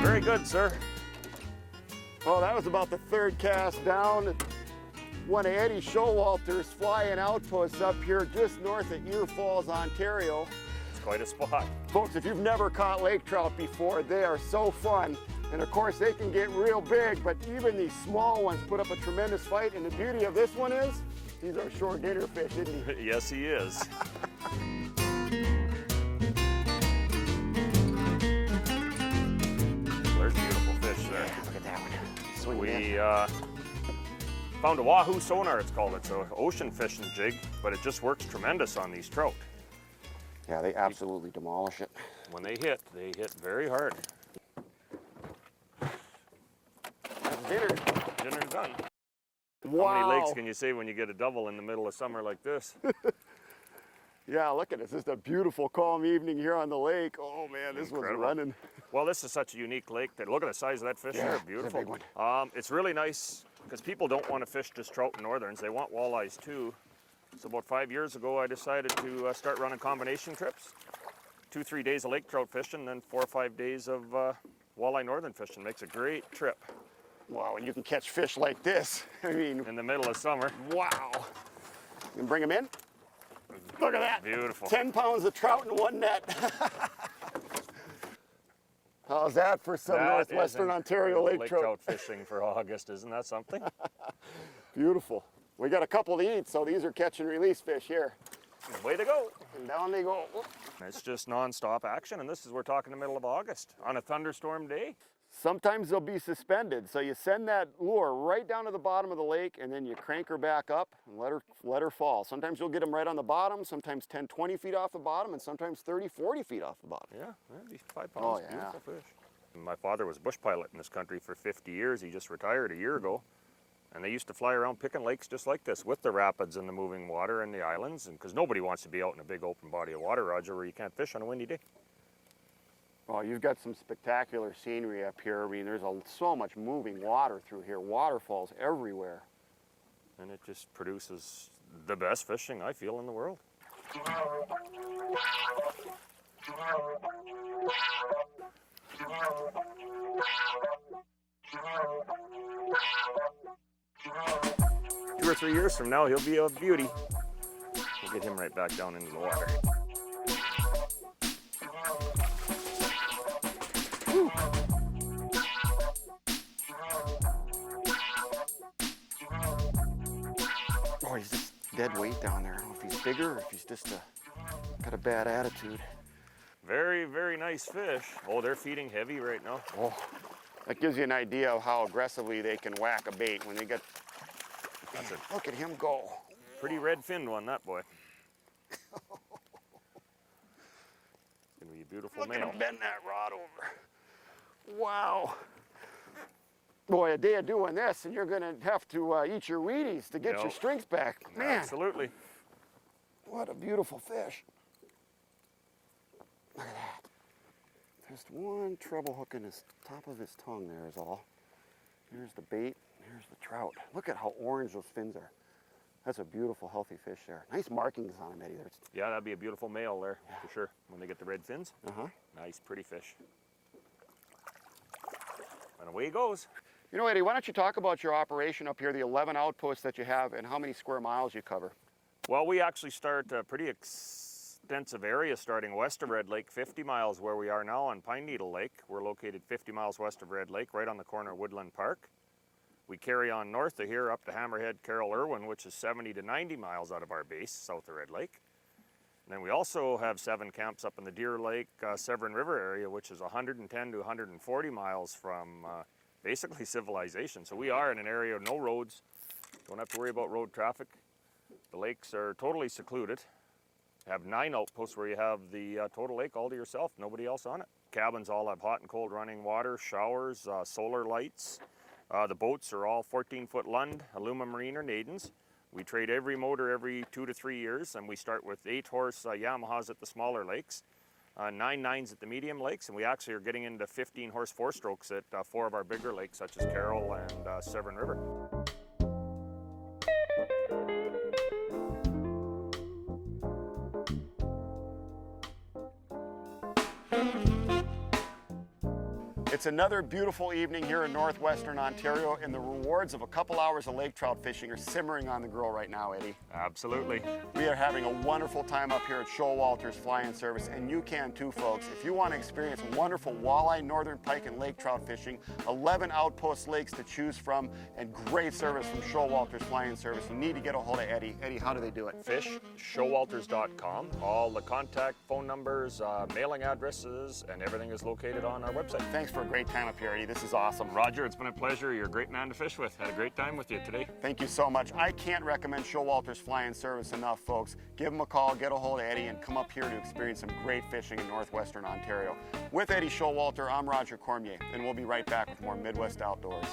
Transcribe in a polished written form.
Very good, sir. Oh, that was about the third cast down. One of Eddie Showalter's flying outposts up here just north of Ear Falls, Ontario. It's quite a spot. Folks, if you've never caught lake trout before, they are so fun. And of course, they can get real big, but even these small ones put up a tremendous fight. And the beauty of this one is, he's our shore dinner fish, isn't he? Yes, he is. There's beautiful fish there. Yeah, look at that one. Swing We found a wahoo sonar, it's called. It's an ocean fishing jig, but it just works tremendous on these trout. Yeah, they absolutely demolish it. When they hit very hard. That's dinner. Dinner's done. Wow. How many lakes can you say when you get a double in the middle of summer like this? Yeah, look at this. It's just a beautiful, calm evening here on the lake. Oh man, this was running. Well, this is such a unique lake that look at the size of that fish there. Beautiful. It's a big one. It's really nice because people don't want to fish just trout and northerns. They want walleyes too. So about 5 years ago, I decided to start running combination trips. 2-3 days of lake trout fishing, then 4 or 5 days of walleye northern fishing. Makes a great trip. Wow, and you can catch fish like this. I mean, in the middle of summer. Wow. You can bring them in? Look at that. Beautiful. 10 pounds of trout in one net. How's that for some northwestern Ontario lake trout fishing for August? Isn't that something? Beautiful. We got a couple to eat, so these are catch and release fish here. Way to go. And down they go. Whoop. It's just non-stop action, and this is, we're talking the middle of August on a thunderstorm day. Sometimes they'll be suspended, so you send that lure right down to the bottom of the lake, and then you crank her back up and let her fall. Sometimes you'll get them right on the bottom, sometimes 10, 20 feet off the bottom, and sometimes 30, 40 feet off the bottom. Yeah, that'd be 5 pounds. Oh, yeah. Beautiful fish. My father was bush pilot in this country for 50 years. He just retired a year ago. And they used to fly around picking lakes just like this with the rapids and the moving water and the islands. And because nobody wants to be out in a big open body of water, Roger, where you can't fish on a windy day. Well, you've got some spectacular scenery up here. I mean, there's so much moving water through here. Waterfalls everywhere. And it just produces the best fishing, I feel, in the world. 2 or 3 years from now, he'll be a beauty. We'll get him right back down into the water. Woo. Oh, he's just dead weight down there. I don't know if he's bigger or if he's just got a bad attitude. Very, very nice fish. Oh, they're feeding heavy right now. Oh, that gives you an idea of how aggressively they can whack a bait when they get. Look at him go. Pretty red-finned one, that boy. It's gonna be a beautiful male. Look at him bend that rod over. Wow. Boy, a day of doing this, and you're gonna have to eat your Wheaties to get your strength back. Man. Absolutely. What a beautiful fish. Look at that. Just one treble hook in his top of his tongue there is all. Here's the bait, here's the trout. Look at how orange those fins are. That's a beautiful, healthy fish there. Nice markings on him, Eddie. Yeah, that'd be a beautiful male there, for sure, when they get the red fins. Nice, pretty fish. And away he goes. You know, Eddie, why don't you talk about your operation up here, the 11 outposts that you have, and how many square miles you cover? Well, we actually start a pretty extensive area starting west of Red Lake, 50 miles where we are now on Pine Needle Lake. We're located 50 miles west of Red Lake, right on the corner of Woodland Park. We carry on north of here up to Hammerhead, Carroll, Irwin, which is 70 to 90 miles out of our base, south of Red Lake. And then we also have 7 camps up in the Deer Lake, Severn River area, which is 110 to 140 miles from basically civilization. So we are in an area of no roads, don't have to worry about road traffic. The lakes are totally secluded. Have 9 outposts where you have the total lake all to yourself, nobody else on it. Cabins all have hot and cold running water, showers, solar lights. The boats are all 14-foot Lund, Aluma Marine or Nadens. We trade every motor every 2 to 3 years, and we start with 8-horse Yamahas at the smaller lakes, 9 9s at the medium lakes, and we actually are getting into 15-horse 4-strokes at 4 of our bigger lakes, such as Carroll and Severn River. It's another beautiful evening here in northwestern Ontario, and the rewards of a couple hours of lake trout fishing are simmering on the grill right now, Eddie. Absolutely. We are having a wonderful time up here at Showalter's Fly-In Service, and you can too, folks. If you want to experience wonderful walleye, northern pike, and lake trout fishing, 11 Outpost lakes to choose from, and great service from Showalter's Fly-In Service, you need to get a hold of Eddie. Eddie, how do they do it? Showalters.com. All the contact phone numbers, mailing addresses, and everything is located on our website. Thanks for a great time up here, Eddie. This is awesome. Roger, it's been a pleasure. You're a great man to fish with. Had a great time with you today. Thank you so much. I can't recommend Showalter's Fly-In Service enough, folks. Give them a call, get a hold of Eddie, and come up here to experience some great fishing in northwestern Ontario. With Eddie Showalter, I'm Roger Cormier, and we'll be right back with more Midwest Outdoors.